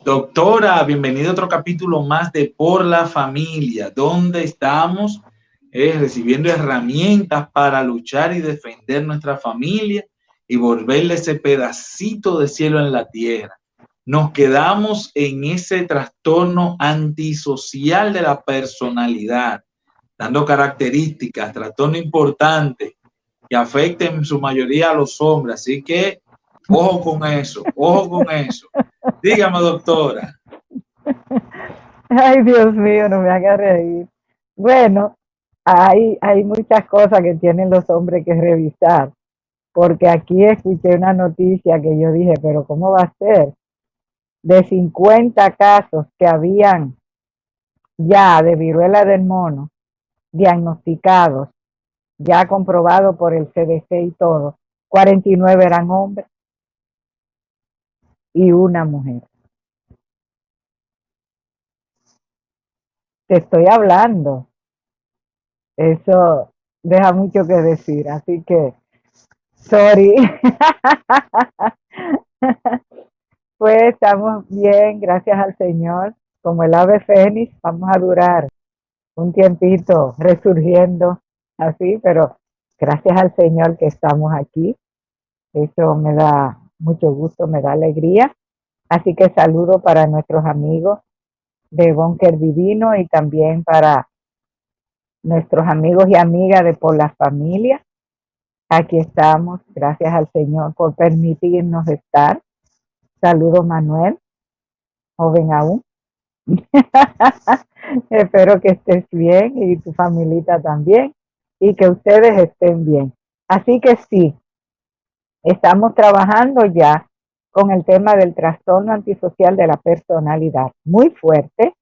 Doctora, bienvenida a otro capítulo más de Por la Familia, donde estamos recibiendo herramientas para luchar y defender nuestra familia y volverle ese pedacito de cielo en la tierra. Nos quedamos en ese trastorno antisocial de la personalidad, dando características, trastorno importante que afecten en su mayoría a los hombres. Así que, ojo con eso, ojo con eso. Dígame, doctora. Ay, Dios mío, no me haga reír. Bueno, hay muchas cosas que tienen los hombres que revisar, porque aquí escuché una noticia que yo dije, pero ¿cómo va a ser? De 50 casos que habían ya de viruela del mono, diagnosticados, ya comprobados por el CDC y todo, 49 eran hombres y una mujer. Te estoy hablando. Eso deja mucho que decir, así que sorry. Pues estamos bien, gracias al Señor. Como el ave fénix, vamos a durar un tiempito resurgiendo así, pero gracias al Señor que estamos aquí. Eso me da mucho gusto, me da alegría. Así que saludo para nuestros amigos de Búnker Divino y también para nuestros amigos y amigas de Por la Familia. Aquí estamos, gracias al Señor por permitirnos estar. Saludos, Manuel, joven aún. Espero que estés bien y tu familita también y que ustedes estén bien. Así que sí, estamos trabajando ya con el tema del trastorno antisocial de la personalidad. Muy fuerte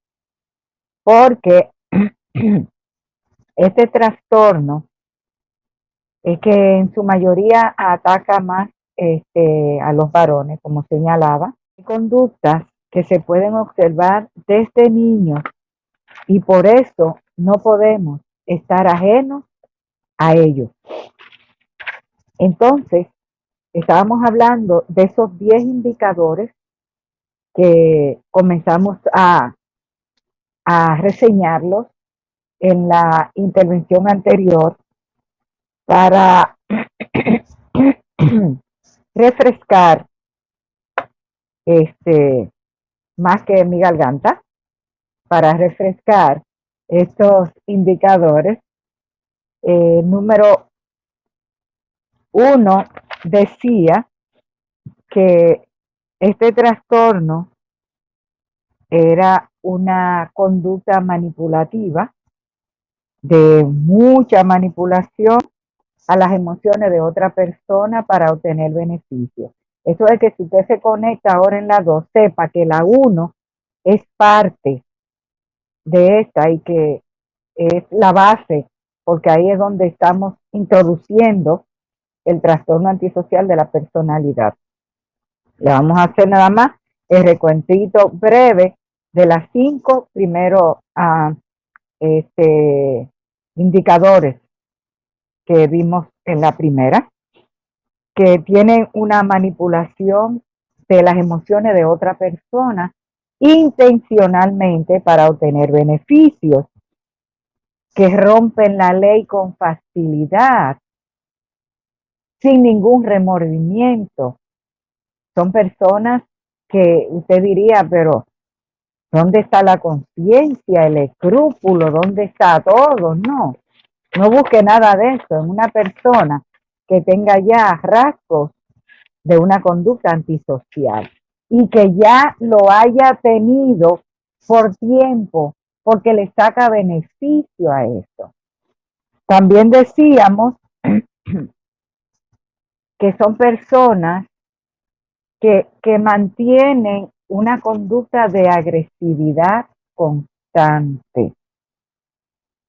porque este trastorno es que en su mayoría ataca más a los varones, como señalaba. Hay conductas que se pueden observar desde niños y por eso no podemos estar ajenos a ellos. Entonces, estábamos hablando de esos 10 indicadores que comenzamos a reseñarlos en la intervención anterior para refrescar más que mi garganta, para refrescar estos indicadores. Número uno decía que este trastorno era una conducta manipulativa, de mucha manipulación a las emociones de otra persona para obtener beneficios. Eso es que si usted se conecta ahora en la 2, sepa que la 1 es parte de esta y que es la base, porque ahí es donde estamos introduciendo el trastorno antisocial de la personalidad. Le vamos a hacer nada más el recuentito breve de las 5 primeros indicadores que vimos en la primera, que tienen una manipulación de las emociones de otra persona intencionalmente para obtener beneficios, que rompen la ley con facilidad, sin ningún remordimiento. Son personas que usted diría, pero ¿dónde está la conciencia, el escrúpulo? ¿Dónde está todo? No, no busque nada de eso en una persona que tenga ya rasgos de una conducta antisocial y que ya lo haya tenido por tiempo porque le saca beneficio a eso. También decíamos que son personas que mantienen una conducta de agresividad constante,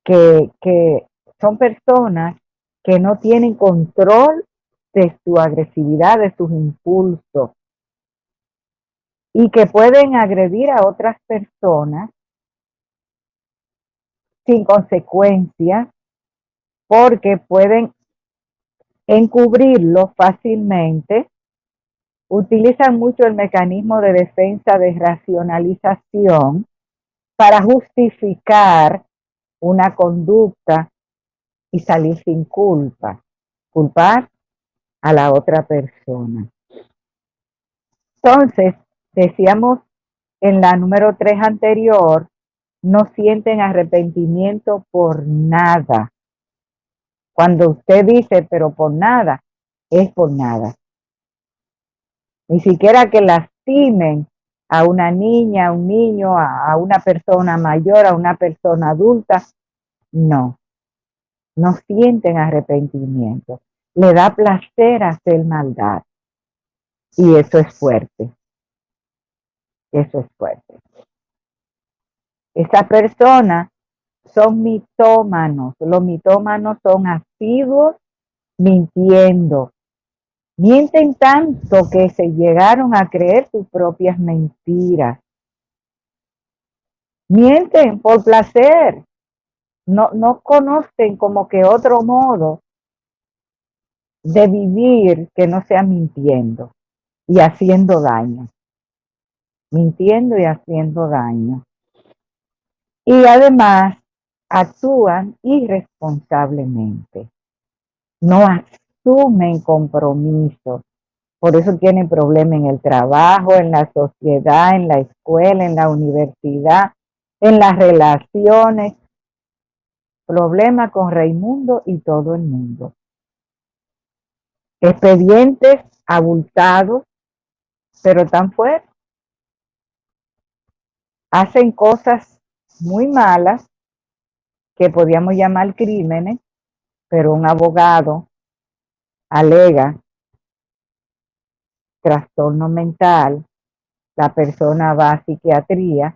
que son personas que no tienen control de su agresividad, de sus impulsos, y que pueden agredir a otras personas sin consecuencias porque pueden encubrirlo fácilmente utilizan mucho el mecanismo de defensa de racionalización para justificar una conducta y salir sin culpa, culpar a la otra persona. Entonces, decíamos en la número 3 anterior, no sienten arrepentimiento por nada. Cuando usted dice, pero por nada, es por nada. Ni siquiera que lastimen a una niña, a un niño, a una persona mayor, a una persona adulta. No, no sienten arrepentimiento. Le da placer hacer maldad. Y eso es fuerte. Eso es fuerte. Esas personas son mitómanos. Los mitómanos son asiduos mintiendo. Mienten tanto que se llegaron a creer sus propias mentiras. Mienten por placer. No conocen como que otro modo de vivir que no sea mintiendo y haciendo daño. Mintiendo y haciendo daño. Y además actúan irresponsablemente. No asumen compromisos. Por eso tienen problemas en el trabajo, en la sociedad, en la escuela, en la universidad, en las relaciones. Problemas con Raimundo y todo el mundo. Expedientes abultados, pero tan fuertes. Hacen cosas muy malas que podríamos llamar crímenes, pero un abogado alega trastorno mental, la persona va a psiquiatría,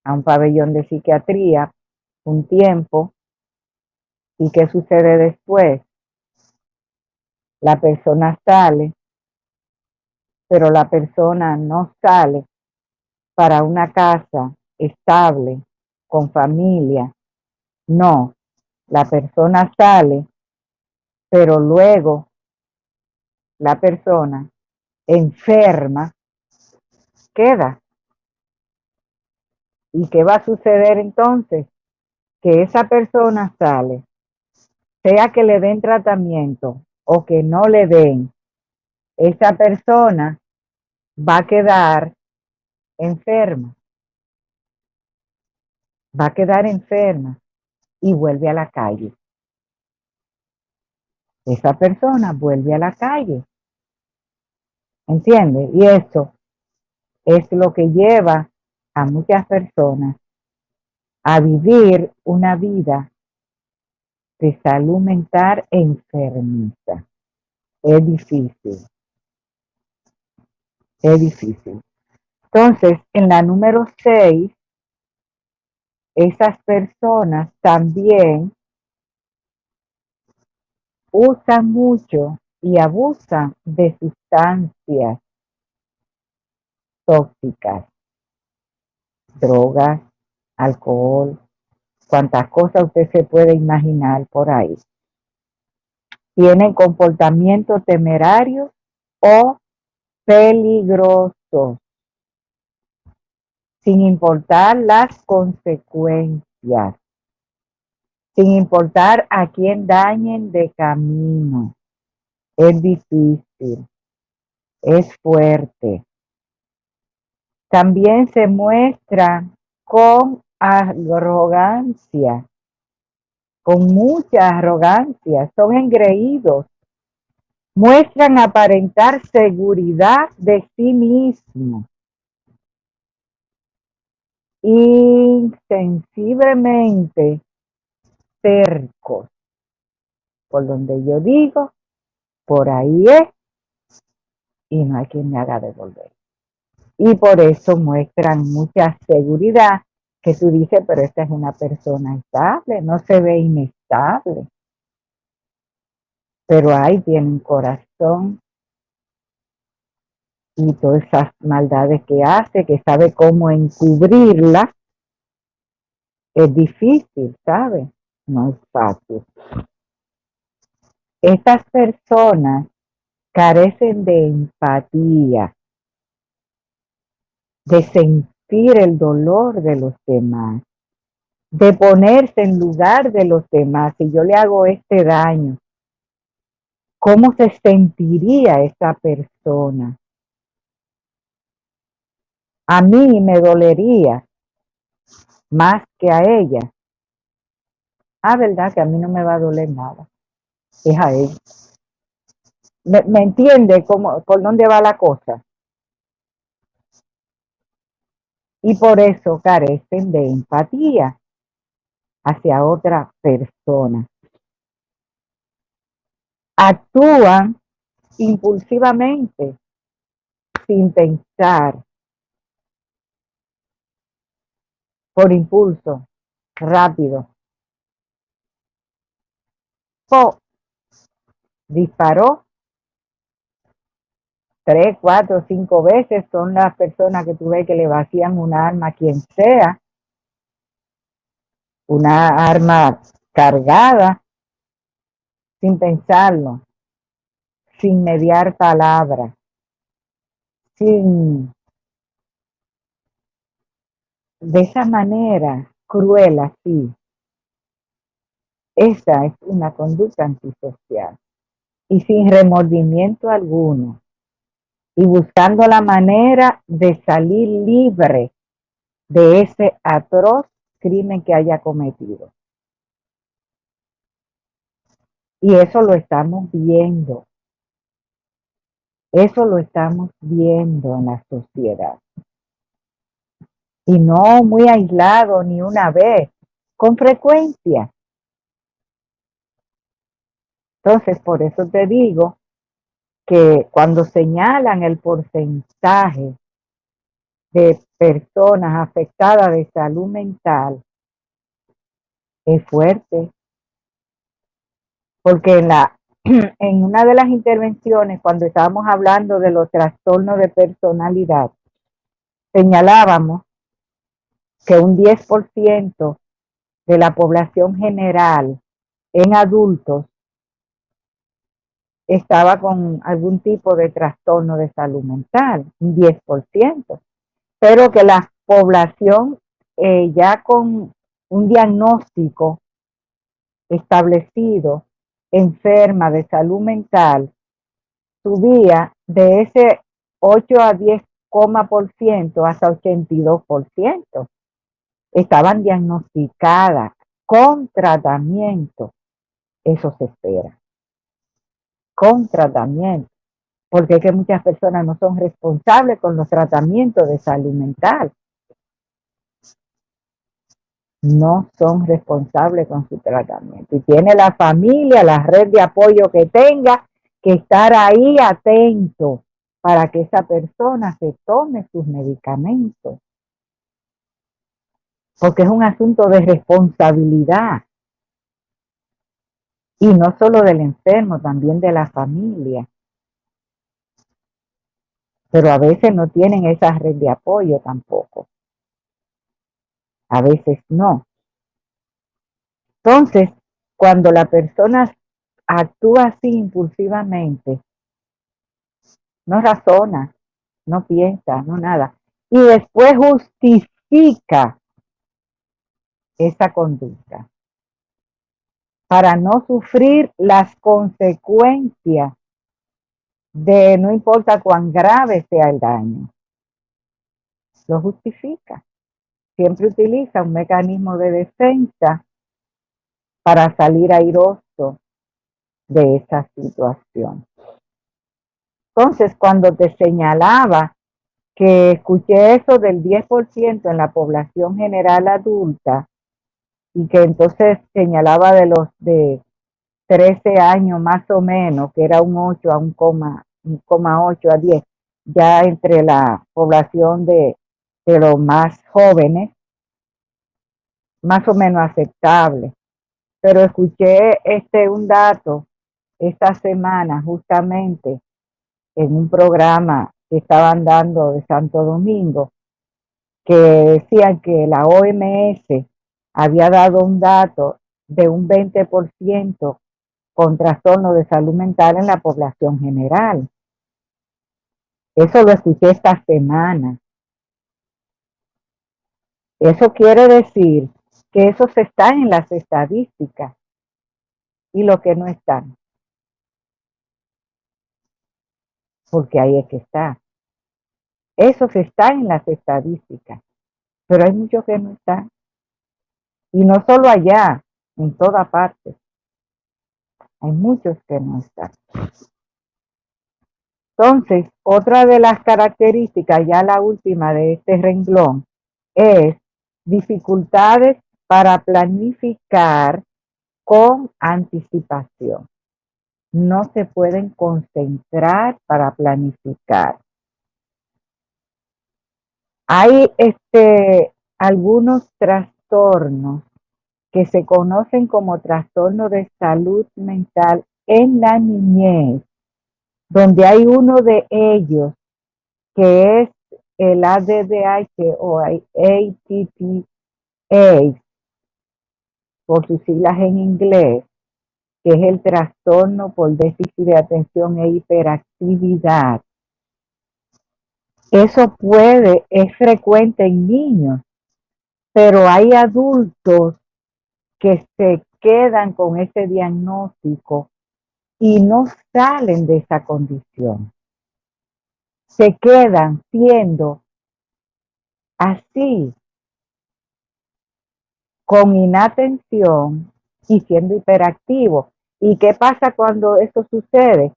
a un pabellón de psiquiatría, un tiempo, ¿y qué sucede después? La persona sale, pero la persona no sale para una casa estable, con familia. No, la persona sale, pero luego la persona enferma queda. ¿Y qué va a suceder entonces? Que esa persona sale, sea que le den tratamiento o que no le den, esa persona va a quedar enferma, va a quedar enferma y vuelve a la calle. Esa persona vuelve a la calle, ¿entiende? Y eso es lo que lleva a muchas personas a vivir una vida de salud mental enfermiza. Es difícil, es difícil. Entonces, en la número 6, esas personas también usan mucho y abusan de sustancias tóxicas, drogas, alcohol, cuantas cosas usted se puede imaginar por ahí. Tienen comportamientos temerarios o peligrosos, sin importar las consecuencias, sin importar a quién dañen de camino. Es difícil, es fuerte. También se muestra con arrogancia, con mucha arrogancia, son engreídos, muestran aparentar seguridad de sí mismos, insensiblemente tercos. Por donde yo digo, por ahí es, y no hay quien me haga devolver. Y por eso muestran mucha seguridad, que tú dices, pero esta es una persona estable, no se ve inestable. Pero ahí tienen corazón y todas esas maldades que hace, que sabe cómo encubrirlas, es difícil, ¿sabe? No es fácil. Estas personas carecen de empatía, de sentir el dolor de los demás, de ponerse en lugar de los demás. Si yo le hago este daño, ¿cómo se sentiría esa persona? A mí me dolería más que a ella. Verdad que a mí no me va a doler nada, es a ella. ¿Me entiende por dónde va la cosa? Y por eso carecen de empatía hacia otra persona. Actúan impulsivamente, sin pensar, por impulso, rápido. Disparó 3, 4, 5 veces. Son las personas que tú ves que le vacían una arma a quien sea, una arma cargada, sin pensarlo, sin mediar palabras, sin, de esa manera cruel así. Esa es una conducta antisocial y sin remordimiento alguno y buscando la manera de salir libre de ese atroz crimen que haya cometido. Y eso lo estamos viendo. Eso lo estamos viendo en la sociedad. Y no muy aislado ni una vez, con frecuencia. Entonces, por eso te digo que cuando señalan el porcentaje de personas afectadas de salud mental, es fuerte. Porque en una de las intervenciones, cuando estábamos hablando de los trastornos de personalidad, señalábamos que un 10% de la población general en adultos estaba con algún tipo de trastorno de salud mental, un 10%, pero que la población ya con un diagnóstico establecido, enferma de salud mental, subía de ese 8 a 10% hasta 82%. Estaban diagnosticadas con tratamiento. Eso se espera. Con tratamiento. Porque es que muchas personas no son responsables con los tratamientos de salud mental. No son responsables con su tratamiento. Y tiene la familia, la red de apoyo que tenga, que estar ahí atento para que esa persona se tome sus medicamentos. Porque es un asunto de responsabilidad. Y no solo del enfermo, también de la familia. Pero a veces no tienen esa red de apoyo tampoco. A veces no. Entonces, cuando la persona actúa así impulsivamente, no razona, no piensa, no nada, y después justifica esa conducta para no sufrir las consecuencias de no importa cuán grave sea el daño. Lo justifica. Siempre utiliza un mecanismo de defensa para salir airoso de esa situación. Entonces, cuando te señalaba que escuché eso del 10% en la población general adulta y que entonces señalaba de los de 13 años más o menos, que era un 8 a 1,8 a 10, ya entre la población de los más jóvenes, más o menos aceptable. Pero escuché un dato esta semana justamente en un programa que estaban dando de Santo Domingo, que decían que la OMS había dado un dato de un 20% con trastornos de salud mental en la población general. Eso lo escuché esta semana. Eso quiere decir que esos están en las estadísticas y los que no están, porque ahí es que está. Esos están en las estadísticas, pero hay muchos que no están. Y no solo allá, en toda parte. Hay muchos que no están. Entonces, otra de las características, ya la última de este renglón, es dificultades para planificar con anticipación. No se pueden concentrar para planificar. Hay algunos trastornos que se conocen como trastornos de salud mental en la niñez, donde hay uno de ellos que es el ADDH o ATTA, por sus siglas en inglés, que es el trastorno por déficit de atención e hiperactividad. Eso es frecuente en niños, pero hay adultos que se quedan con ese diagnóstico y no salen de esa condición. Se quedan siendo así, con inatención y siendo hiperactivos. ¿Y qué pasa cuando eso sucede?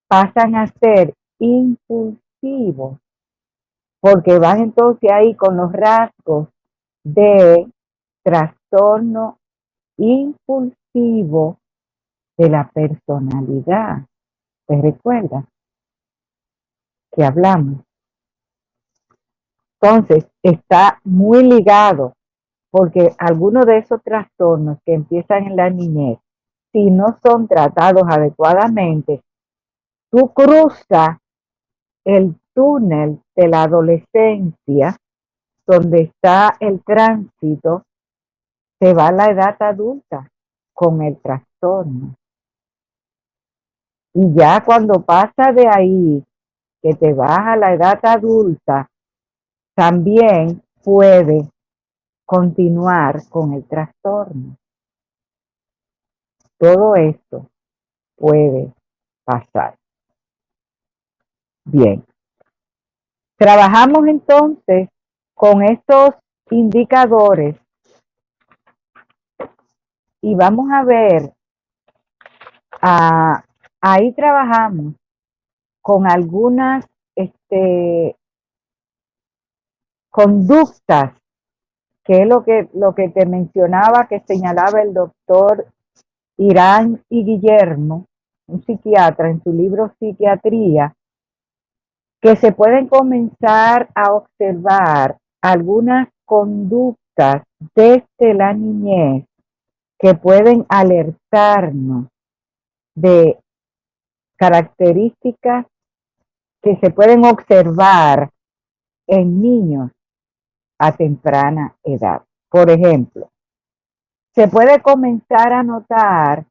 Pasan a ser impulsivos, porque van entonces ahí con los rasgos de trastorno impulsivo de la personalidad. ¿Te recuerdas que hablamos? Entonces, está muy ligado, porque algunos de esos trastornos que empiezan en la niñez, si no son tratados adecuadamente, tú cruzas el túnel de la adolescencia, donde está el tránsito, te va a la edad adulta con el trastorno. Y ya cuando pasa de ahí, que te vas a la edad adulta, también puede continuar con el trastorno. Todo esto puede pasar. Bien. Trabajamos entonces con estos indicadores y vamos a ver, ahí trabajamos con algunas conductas, que es lo que te mencionaba, que señalaba el doctor Irán y Guillermo, un psiquiatra, en su libro Psiquiatría, que se pueden comenzar a observar algunas conductas desde la niñez que pueden alertarnos de características que se pueden observar en niños a temprana edad. Por ejemplo, se puede comenzar a notar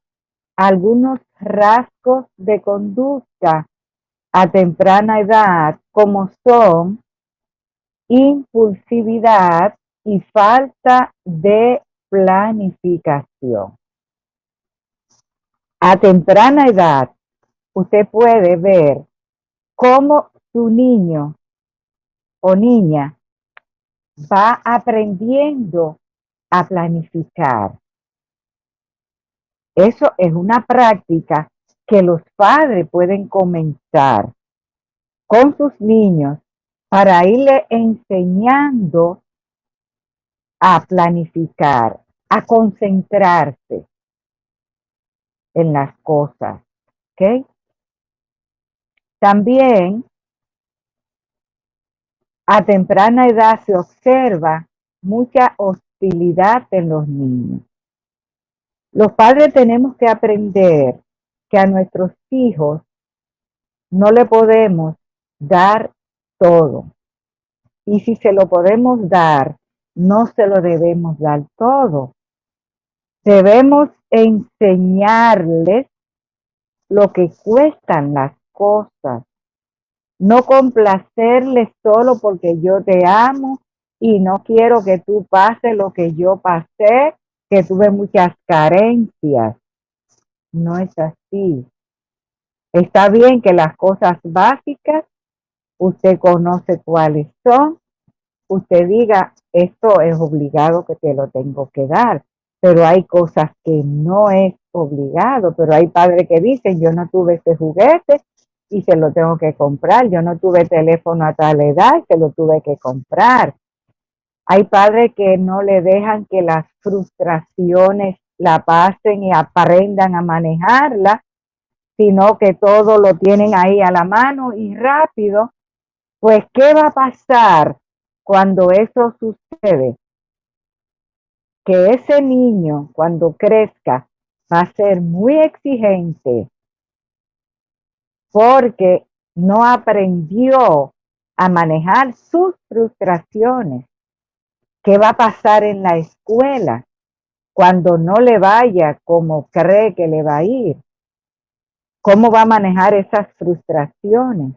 algunos rasgos de conducta a temprana edad, como son impulsividad y falta de planificación. A temprana edad, usted puede ver cómo su niño o niña va aprendiendo a planificar. Eso es una práctica que los padres pueden comenzar con sus niños para irle enseñando a planificar, a concentrarse en las cosas. ¿Ok? También a temprana edad se observa mucha hostilidad en los niños. Los padres tenemos que aprender que a nuestros hijos no le podemos dar todo. Y si se lo podemos dar, no se lo debemos dar todo. Debemos enseñarles lo que cuestan las cosas. No complacerle solo porque yo te amo y no quiero que tú pases lo que yo pasé, que tuve muchas carencias. No es así. Está bien que las cosas básicas, usted conoce cuáles son, usted diga, esto es obligado que te lo tengo que dar, pero hay cosas que no es obligado, pero hay padres que dicen, yo no tuve ese juguete y se lo tengo que comprar, yo no tuve teléfono a tal edad y se lo tuve que comprar. Hay padres que no le dejan que las frustraciones la pasen y aprendan a manejarla, sino que todo lo tienen ahí a la mano y rápido. Pues, ¿qué va a pasar cuando eso sucede? Que ese niño, cuando crezca, va a ser muy exigente porque no aprendió a manejar sus frustraciones. ¿Qué va a pasar en la escuela cuando no le vaya como cree que le va a ir? ¿Cómo va a manejar esas frustraciones?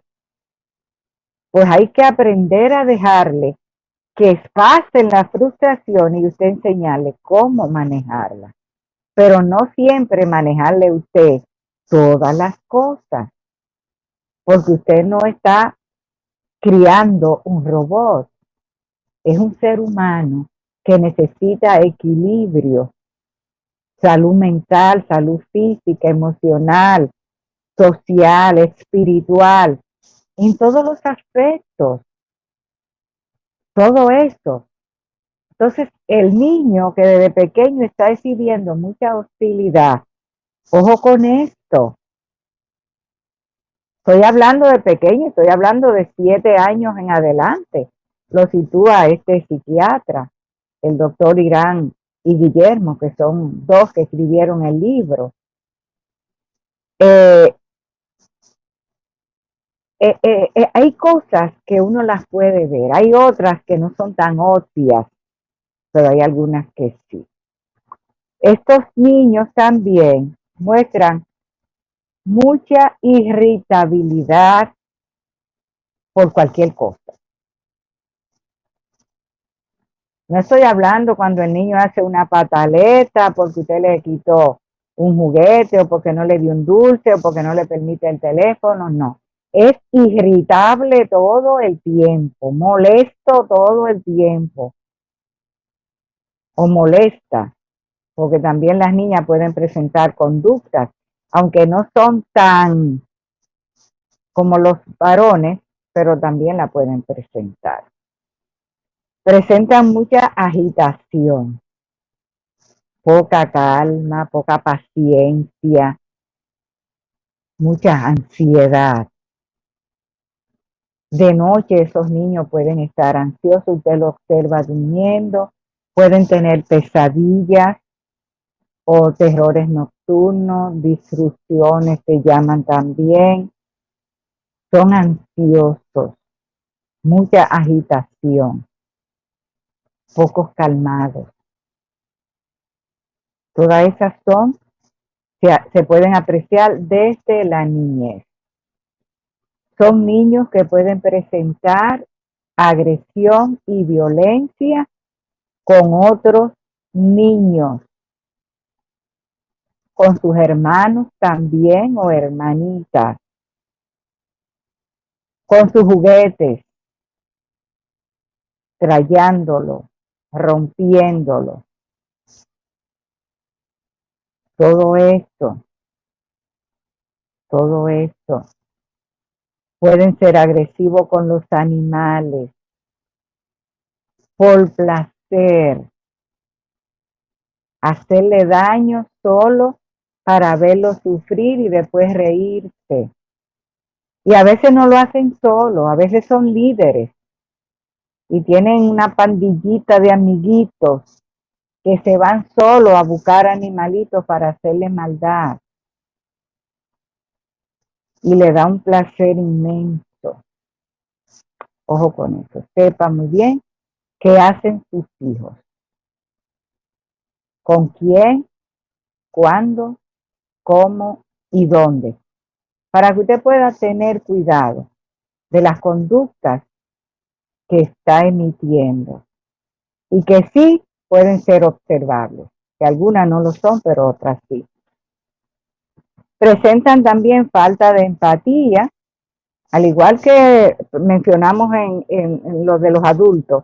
Pues hay que aprender a dejarle que pasen la frustración y usted enseñarle cómo manejarla. Pero no siempre manejarle usted todas las cosas, porque usted no está criando un robot, es un ser humano que necesita equilibrio, salud mental, salud física, emocional, social, espiritual, en todos los aspectos, todo eso. Entonces, el niño que desde pequeño está exhibiendo mucha hostilidad, ojo con esto. Estoy hablando de pequeño, estoy hablando de 7 años en adelante. Lo sitúa este psiquiatra, el doctor Irán y Guillermo, que son dos que escribieron el libro. Eh, hay cosas que uno las puede ver, hay otras que no son tan obvias, pero hay algunas que sí. Estos niños también muestran mucha irritabilidad por cualquier cosa. No estoy hablando cuando el niño hace una pataleta porque usted le quitó un juguete o porque no le dio un dulce o porque no le permite el teléfono, no. Es irritable todo el tiempo, molesto todo el tiempo o molesta, porque también las niñas pueden presentar conductas, aunque no son tan como los varones, pero también la pueden presentar. Presentan mucha agitación, poca calma, poca paciencia, mucha ansiedad. De noche esos niños pueden estar ansiosos, usted lo observa durmiendo, pueden tener pesadillas o terrores nocturnos, disrupciones se llaman también. Son ansiosos, mucha agitación, pocos calmados. Todas esas se pueden apreciar desde la niñez. Son niños que pueden presentar agresión y violencia con otros niños, con sus hermanos también o hermanitas, con sus juguetes, trayándolo, rompiéndolo. Todo esto, todo esto. Pueden ser agresivos con los animales, por placer, hacerle daño solo para verlo sufrir y después reírse. Y a veces no lo hacen solo, a veces son líderes y tienen una pandillita de amiguitos que se van solo a buscar animalitos para hacerle maldad. Y le da un placer inmenso. Ojo con eso, sepa muy bien qué hacen sus hijos. ¿Con quién? ¿Cuándo? ¿Cómo y dónde, para que usted pueda tener cuidado de las conductas que está emitiendo y que sí pueden ser observables, que algunas no lo son, pero otras sí. Presentan también falta de empatía, al igual que mencionamos en lo de los adultos.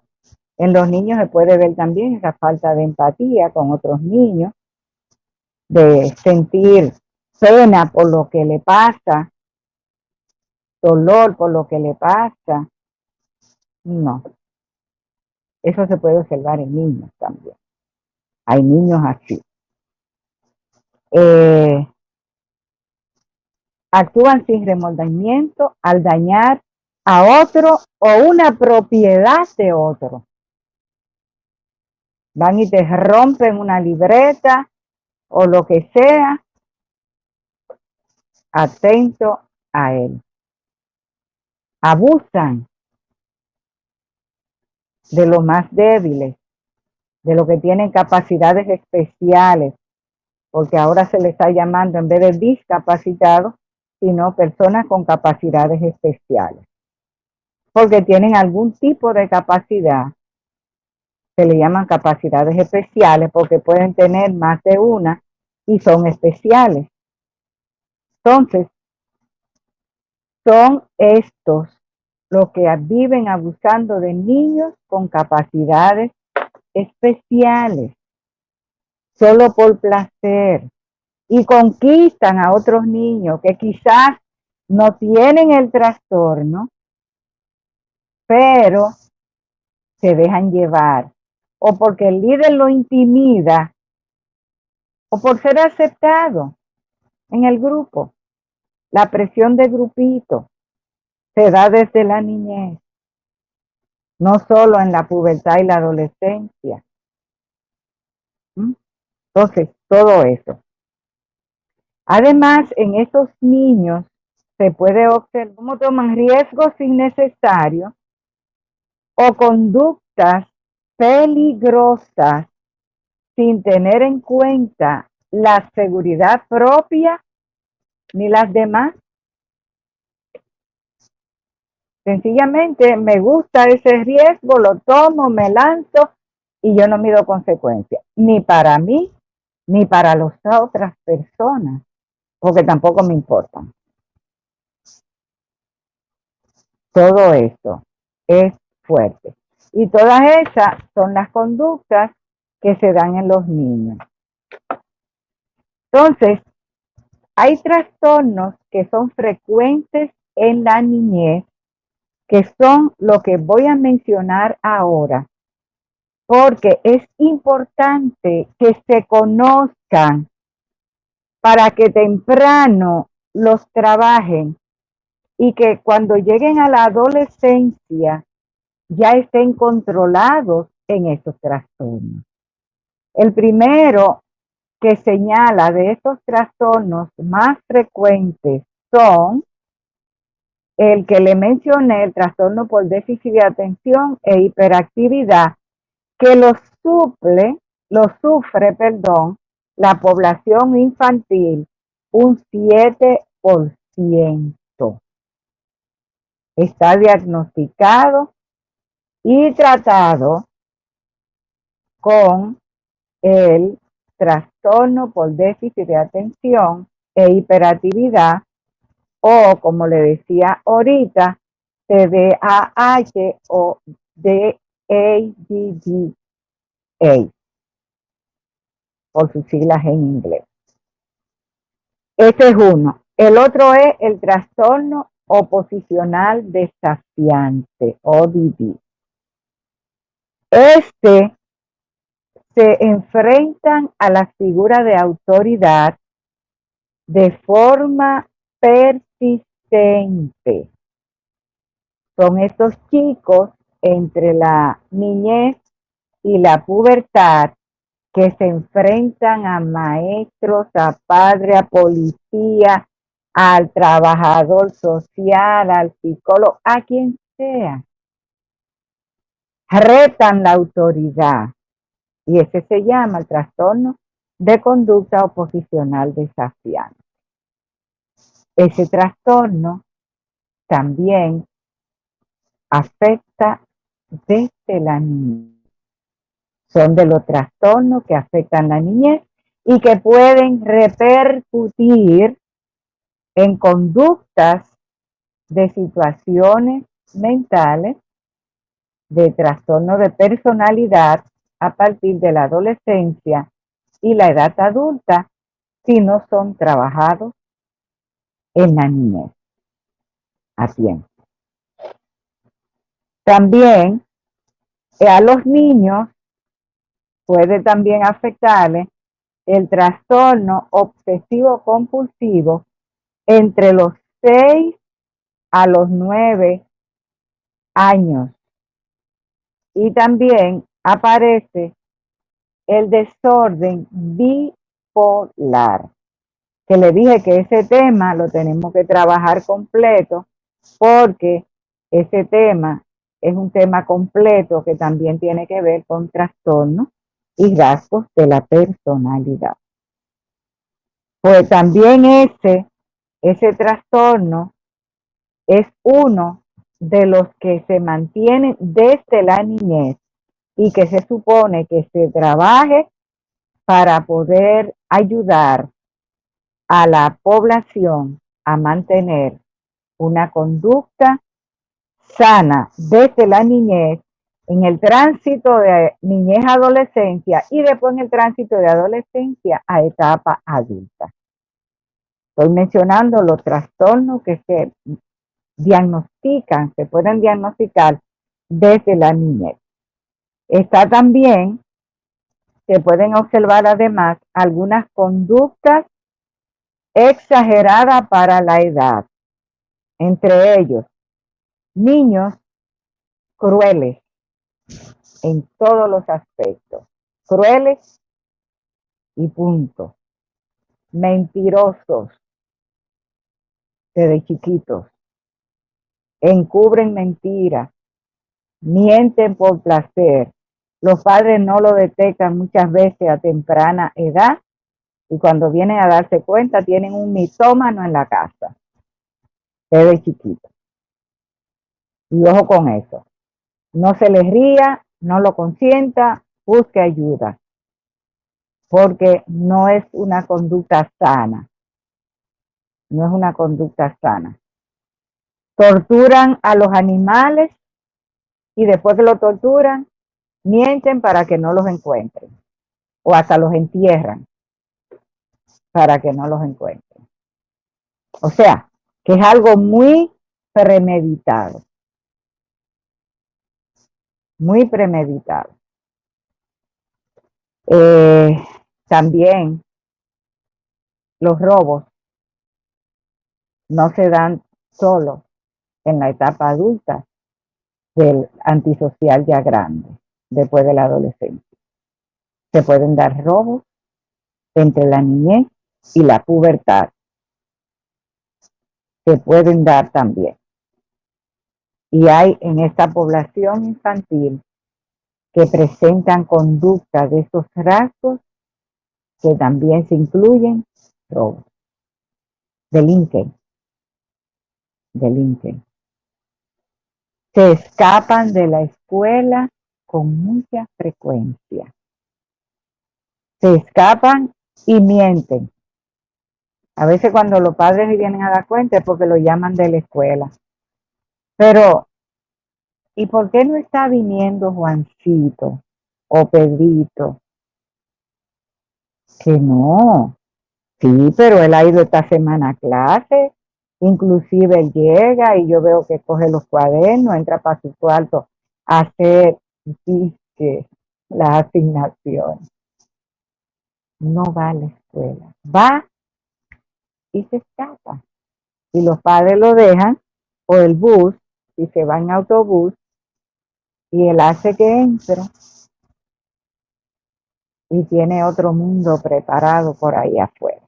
En los niños se puede ver también esa falta de empatía con otros niños, de sentir pena por lo que le pasa, dolor por lo que le pasa. No, eso se puede observar en niños también. Hay niños así. Actúan sin remordimiento al dañar a otro o una propiedad de otro. Van y te rompen una libreta o lo que sea, atento a él. Abusan de los más débiles, de los que tienen capacidades especiales, porque ahora se le está llamando en vez de discapacitados, sino personas con capacidades especiales, porque tienen algún tipo de capacidad. Se le llaman capacidades especiales porque pueden tener más de una y son especiales. Entonces, son estos los que viven abusando de niños con capacidades especiales, solo por placer, y conquistan a otros niños que quizás no tienen el trastorno, pero se dejan llevar, o porque el líder lo intimida, o por ser aceptado en el grupo. La presión de grupito se da desde la niñez, no solo en la pubertad y la adolescencia. Entonces, todo eso. Además, en estos niños se puede observar cómo toman riesgos innecesarios o conductas peligrosas sin tener en cuenta la seguridad propia ni las demás. Sencillamente me gusta ese riesgo, lo tomo, me lanzo y yo no mido consecuencias, ni para mí, ni para las otras personas, porque tampoco me importan. Todo eso es fuerte. Y todas esas son las conductas que se dan en los niños. Entonces, hay trastornos que son frecuentes en la niñez, que son lo que voy a mencionar ahora, porque es importante que se conozcan para que temprano los trabajen y que cuando lleguen a la adolescencia ya estén controlados en esos trastornos. El primero que señala de estos trastornos más frecuentes son el que le mencioné, el trastorno por déficit de atención e hiperactividad, que sufre, la población infantil un 7%. Está diagnosticado y tratado con el trastorno por déficit de atención e hiperactividad, o como le decía ahorita, TDAH o DADDA, por sus siglas en inglés. Ese es uno. El otro es el trastorno oposicional desafiante, ODD. Se enfrentan a la figura de autoridad de forma persistente. Son estos chicos entre la niñez y la pubertad que se enfrentan a maestros, a padres, a policía, al trabajador social, al psicólogo, a quien sea. Retan la autoridad. Y ese se llama el trastorno de conducta oposicional desafiante. ese trastorno también afecta desde la niñez. Son de los trastornos que afectan la niñez y que pueden repercutir en conductas de situaciones mentales, de trastorno de personalidad a partir de la adolescencia y la edad adulta si no son trabajados en la niñez a tiempo. También a los niños puede también afectarles el trastorno obsesivo compulsivo entre los 6 a los 9 años. Y también aparece el desorden bipolar, que le dije que ese tema lo tenemos que trabajar completo porque ese tema es un tema completo que también tiene que ver con trastornos y rasgos de la personalidad. Pues también ese trastorno es uno de los que se mantienen desde la niñez y que se supone que se trabaje para poder ayudar a la población a mantener una conducta sana desde la niñez, en el tránsito de niñez a adolescencia y después en el tránsito de adolescencia a etapa adulta. Estoy mencionando los trastornos que se diagnostican, se pueden diagnosticar desde la niñez. Está también, se pueden observar además algunas conductas exageradas para la edad, entre ellos niños crueles en todos los aspectos, crueles y punto, mentirosos desde chiquitos, encubren mentiras, mienten por placer. Los padres no lo detectan muchas veces a temprana edad y cuando vienen a darse cuenta tienen un mitómano en la casa desde chiquito. Y ojo con eso. No se les ría, no lo consienta, busque ayuda, porque no es una conducta sana. No es una conducta sana. Torturan a los animales y después que lo torturan, mienten para que no los encuentren. O hasta los entierran para que no los encuentren. O sea, que es algo muy premeditado. Muy premeditado. También los robos no se dan solo en la etapa adulta del antisocial ya grande, después de la adolescencia. Se pueden dar robos entre la niñez y la pubertad. Se pueden dar también. Y hay en esta población infantil que presentan conducta de esos rasgos que también se incluyen robos. Delinquen. Se escapan de la escuela con mucha frecuencia. Se escapan y mienten. A veces cuando los padres se vienen a dar cuenta es porque lo llaman de la escuela. Pero, ¿y por qué no está viniendo Juancito o Pedrito? Que no. Sí, pero él ha ido esta semana a clase. Inclusive él llega y yo veo que coge los cuadernos, entra para su cuarto a hacer las asignaciones. No va a la escuela. Va y se escapa. Y los padres lo dejan por el bus y se va en autobús y él hace que entre y tiene otro mundo preparado por ahí afuera.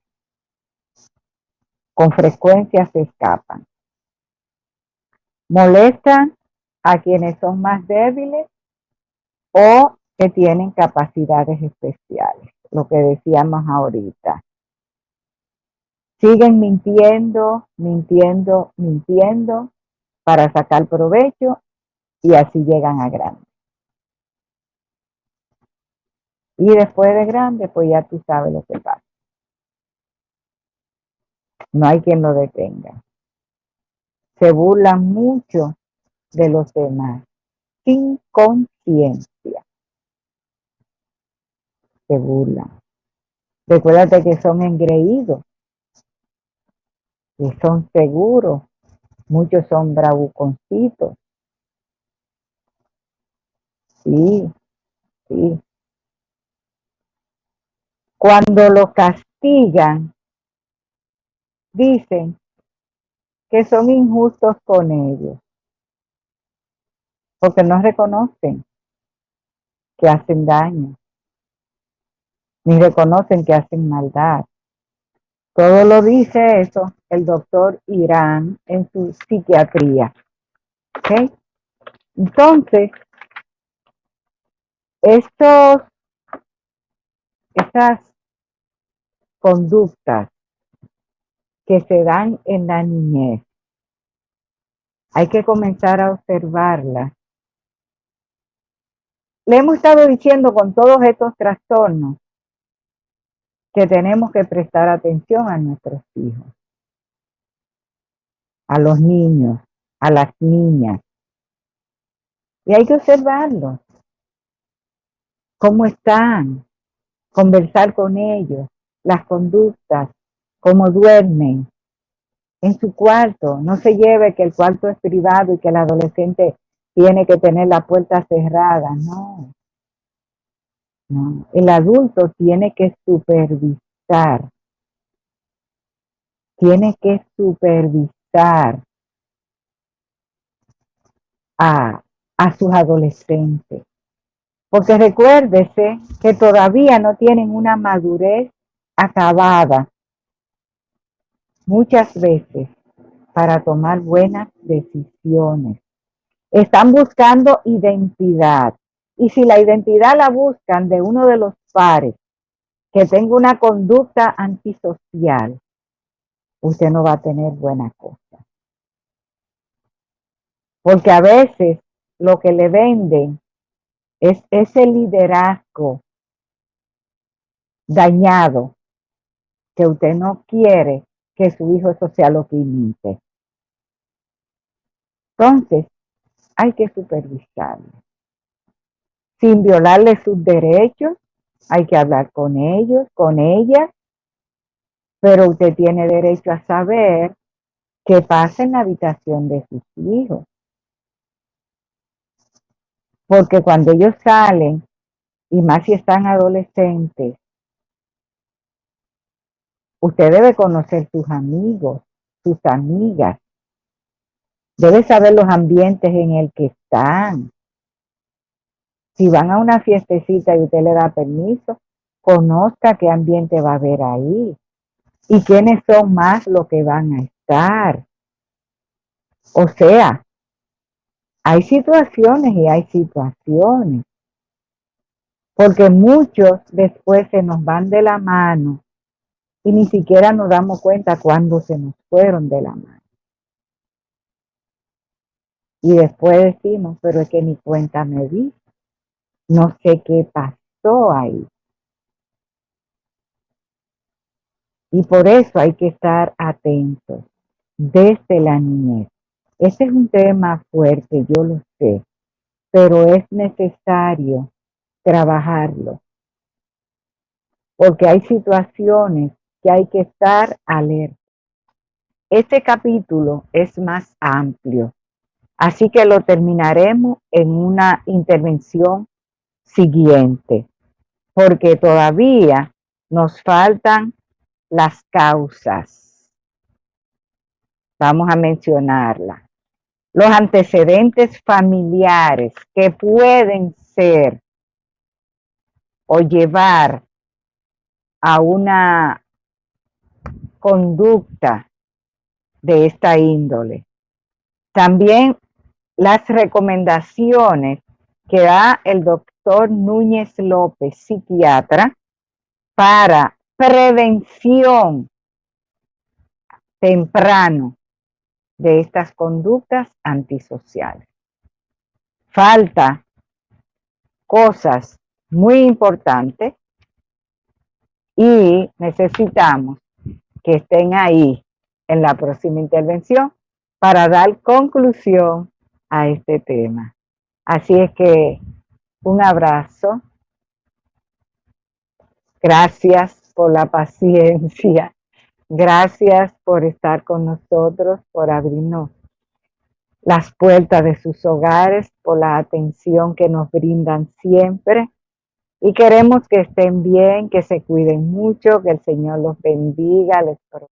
Con frecuencia se escapan. Molestan a quienes son más débiles o que tienen capacidades especiales, lo que decíamos ahorita. Siguen mintiendo, mintiendo, mintiendo para sacar provecho y así llegan a grande. Y después de grande, pues ya tú sabes lo que pasa. No hay quien lo detenga. Se burlan mucho de los demás, sin conciencia. Se burlan. Recuérdate que son engreídos, que son seguros. Muchos son bravuconcitos. Sí, sí. Cuando los castigan, dicen que son injustos con ellos, porque no reconocen que hacen daño, ni reconocen que hacen maldad. Todo lo dice eso el doctor Irán en su psiquiatría. ¿Okay? Entonces, estas conductas que se dan en la niñez, hay que comenzar a observarlas. Le hemos estado diciendo con todos estos trastornos que tenemos que prestar atención a nuestros hijos, a los niños, a las niñas. Y hay que observarlos, cómo están, conversar con ellos, las conductas, cómo duermen en su cuarto. No se lleve que el cuarto es privado y que el adolescente tiene que tener la puerta cerrada. No, no. El adulto tiene que supervisar a sus adolescentes. Porque recuérdese que todavía no tienen una madurez acabada muchas veces para tomar buenas decisiones. Están buscando identidad. Y si la identidad la buscan de uno de los pares que tenga una conducta antisocial, usted no va a tener buena cosa. Porque a veces lo que le venden es ese liderazgo dañado que usted no quiere que su hijo eso sea lo que imite. Entonces, hay que supervisarlo. Sin violarle sus derechos, hay que hablar con ellos, con ellas, pero usted tiene derecho a saber qué pasa en la habitación de sus hijos. Porque cuando ellos salen, y más si están adolescentes, usted debe conocer sus amigos, sus amigas, debe saber los ambientes en el que están. Si van a una fiestecita y usted le da permiso, conozca qué ambiente va a haber ahí y quiénes son más los que van a estar. O sea, hay situaciones y hay situaciones, porque muchos después se nos van de la mano y ni siquiera nos damos cuenta cuando se nos fueron de la mano. Y después decimos, pero es que ni cuenta me di, no sé qué pasó ahí. Y por eso hay que estar atentos desde la niñez. Este es un tema fuerte, yo lo sé, pero es necesario trabajarlo, porque hay situaciones que hay que estar alerta. Este capítulo es más amplio, así que lo terminaremos en una intervención siguiente, porque todavía nos faltan las causas. Vamos a mencionarlas. Los antecedentes familiares que pueden ser o llevar a una conducta de esta índole. También las recomendaciones que da el doctor Núñez López, psiquiatra, para prevención temprano de estas conductas antisociales. Falta cosas muy importantes y necesitamos que estén ahí en la próxima intervención para dar conclusión a este tema. Así es que un abrazo. Gracias por la paciencia. Gracias por estar con nosotros, por abrirnos las puertas de sus hogares, por la atención que nos brindan siempre. Y queremos que estén bien, que se cuiden mucho, que el Señor los bendiga, les proteja.